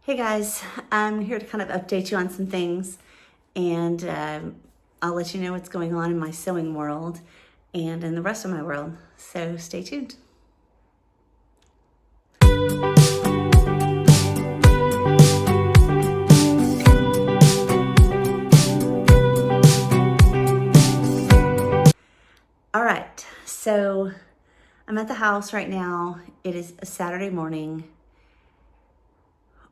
Hey guys, I'm here to kind of update you on some things, and I'll let you know what's going on in my sewing world and in the rest of my world. So stay tuned. All right, so I'm at the house right now. It is a Saturday morning.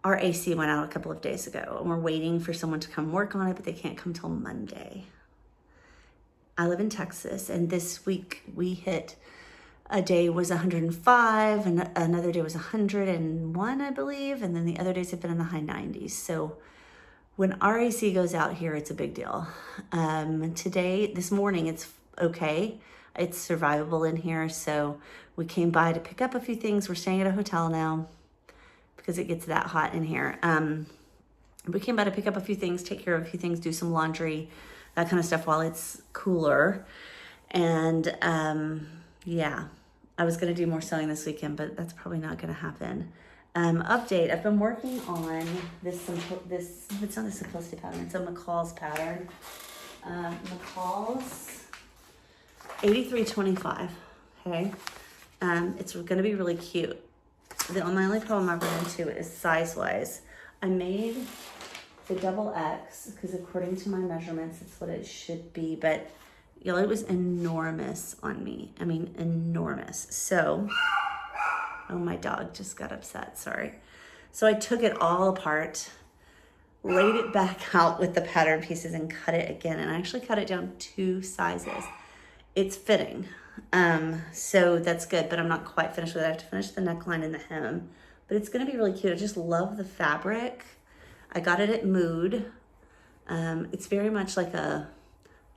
Our AC went out a couple of days ago, and we're waiting for someone to come work on it, but they can't come till Monday. I live in Texas, and this week we hit a day was 105, and another day was 101, I believe, and then the other days have been in the high 90s. So when our AC goes out here, it's a big deal. This morning, it's okay. It's survivable in here, so we came by to pick up a few things. We're staying at a hotel now because it gets that hot in here. We came by to pick up a few things, take care of a few things, do some laundry, that kind of stuff while it's cooler. And yeah, I was gonna do more sewing this weekend, but that's probably not gonna happen. Update, I've been working on this, it's not a simplicity pattern, it's a McCall's pattern. McCall's 8325, okay? It's gonna be really cute. My only problem I've run into is size-wise. I made the double X because according to my measurements, it's what it should be, but it was enormous on me. I mean, enormous. So, oh, my dog just got upset, sorry. So I took it all apart, laid it back out with the pattern pieces and cut it again. And I actually cut it down 2 sizes. It's fitting. So that's good, but I'm not quite finished with it. I have to finish the neckline and the hem, but it's gonna be really cute. I just love the fabric. I got it at Mood. It's very much like a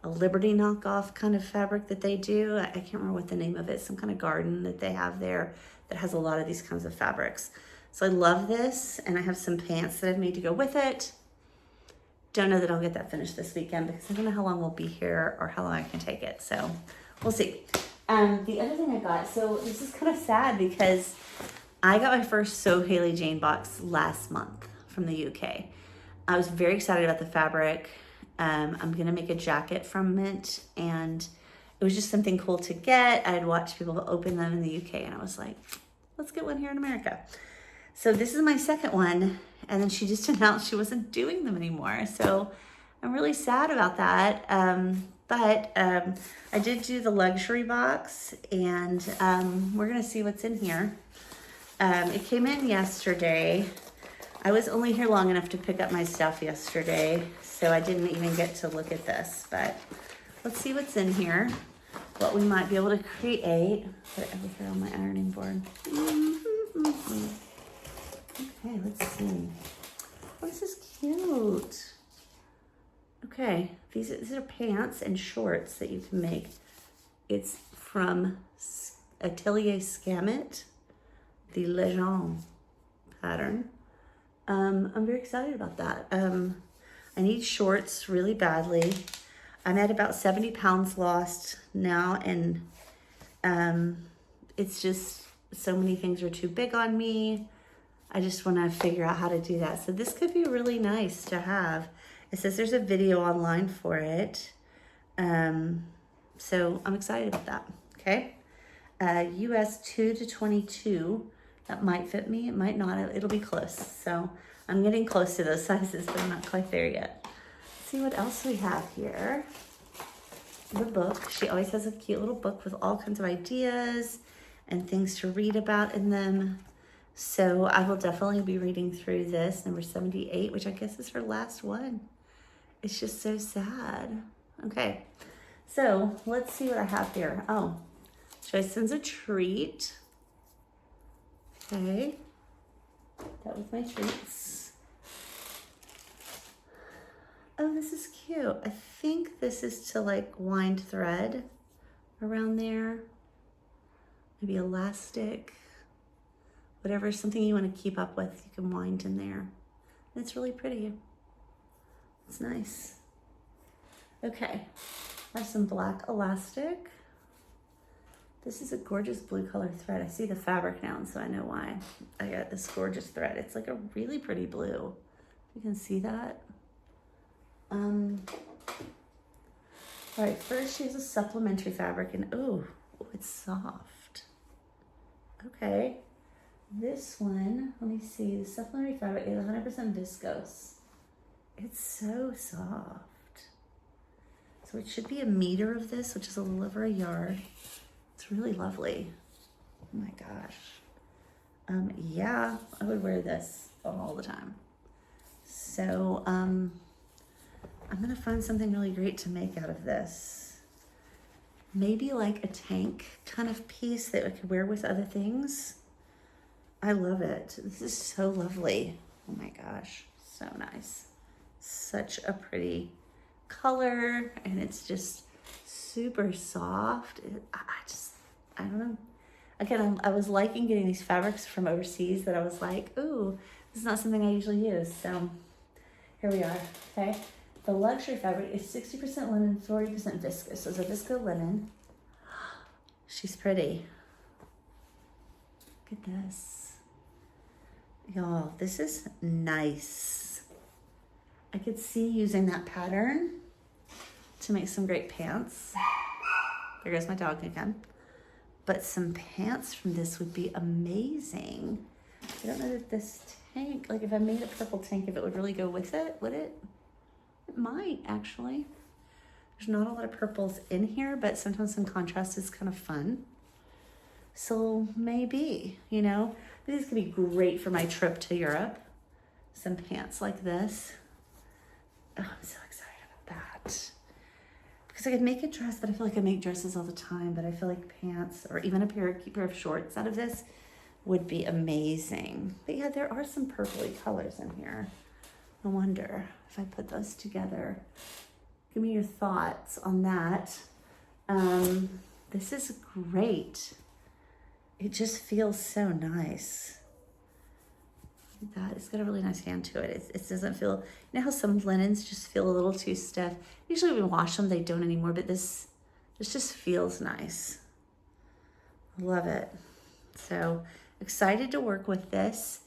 Liberty knockoff kind of fabric that they do. I can't remember what the name of it is, some kind of garden that they have there that has a lot of these kinds of fabrics. So I love this, and I have some pants that I've made to go with it. Don't know that I'll get that finished this weekend because I don't know how long we'll be here or how long I can take it. So we'll see. The other thing I got, so this is kind of sad because I got my first Sew Haley Jane box last month from the UK. I was very excited about the fabric. I'm gonna make a jacket from it, and it was just something cool to get. I had watched people open them in the UK, and I was like, let's get one here in America. So this is my second one, and then she just announced she wasn't doing them anymore. So I'm really sad about that. But I did do the luxury box, and we're gonna see what's in here. It came in yesterday. I was only here long enough to pick up my stuff yesterday, so I didn't even get to look at this, but let's see what's in here, what we might be able to create. Put it over here on my ironing board. Okay, let's see. Oh, this is cute. Okay, these are pants and shorts that you can make. It's from Atelier Scammet, the Legend pattern. I'm very excited about that. I need shorts really badly. I'm at about 70 pounds lost now, and it's just so many things are too big on me. I just want to figure out how to do that. So this could be really nice to have. It says there's a video online for it. So I'm excited about that, okay? US 2 to 22. That might fit me, it might not, it'll be close. So I'm getting close to those sizes, but I'm not quite there yet. Let's see what else we have here. The book, she always has a cute little book with all kinds of ideas and things to read about in them. So I will definitely be reading through this, number 78, which I guess is her last one. It's just so sad. Okay, so let's see what I have here. Oh, Joyce sends a treat. Okay, that was my treats. Oh, this is cute. I think this is to like wind thread around there. Maybe elastic, whatever, something you want to keep up with, you can wind in there. It's really pretty. It's nice. Okay, I have some black elastic. This is a gorgeous blue color thread. I see the fabric now, and so I know why I got this gorgeous thread. It's like a really pretty blue. You can see that. All right, first she has a supplementary fabric, and oh, it's soft. Okay, this one, let me see, the supplementary fabric is 100% viscose. It's so soft. So it should be a meter of this, which is a little over a yard. It's really lovely. Oh my gosh. Yeah, I would wear this all the time. So I'm gonna find something really great to make out of this. Maybe like a tank kind of piece that I could wear with other things. I love it. This is so lovely. Oh my gosh, so nice. Such a pretty color, and it's just super soft. I don't know. Again, I was liking getting these fabrics from overseas that I was like, ooh, this is not something I usually use. So here we are, okay? The luxury fabric is 60% linen, 40% viscose. So it's a visco linen. She's pretty. Look at this. Y'all, this is nice. I could see using that pattern to make some great pants. There goes my dog again. But some pants from this would be amazing. I don't know that this tank, like if I made a purple tank, if it would really go with it, would it? It might, actually. There's not a lot of purples in here, but sometimes some contrast is kind of fun. So maybe, you know, this could be great for my trip to Europe. Some pants like this. Oh, I'm so excited about that. Because I could make a dress, but I feel like I make dresses all the time, but I feel like pants or even a pair of shorts out of this would be amazing. But yeah, there are some purpley colors in here. I wonder if I put those together. Give me your thoughts on that. This is great. It just feels so nice. That it's got a really nice hand to it. It doesn't feel, you know how some linens just feel a little too stiff. Usually when we wash them, they don't anymore, but this just feels nice. Love it. So excited to work with this.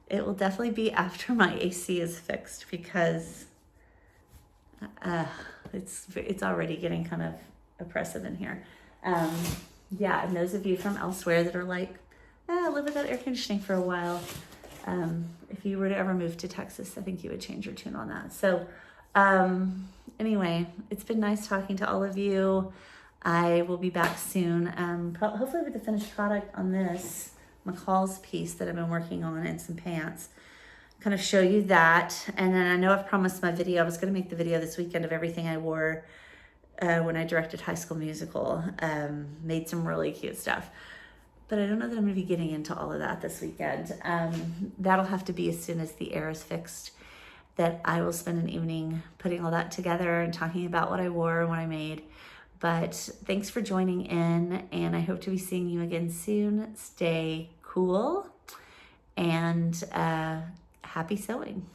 It will definitely be after my AC is fixed because it's already getting kind of oppressive in here. Yeah, and those of you from elsewhere that are like, live without air conditioning for a while. If you were to ever move to Texas, I think you would change your tune on that. So anyway, it's been nice talking to all of you. I will be back soon, hopefully with the finished product on this McCall's piece that I've been working on and some pants. Kind of show you that. And then I know I've promised my video. I was going to make the video this weekend of everything I wore when I directed High School Musical. Made some really cute stuff. But I don't know that I'm going to be getting into all of that this weekend. That'll have to be as soon as the air is fixed, that I will spend an evening putting all that together and talking about what I wore and what I made. But thanks for joining in, and I hope to be seeing you again soon. Stay cool, and happy sewing.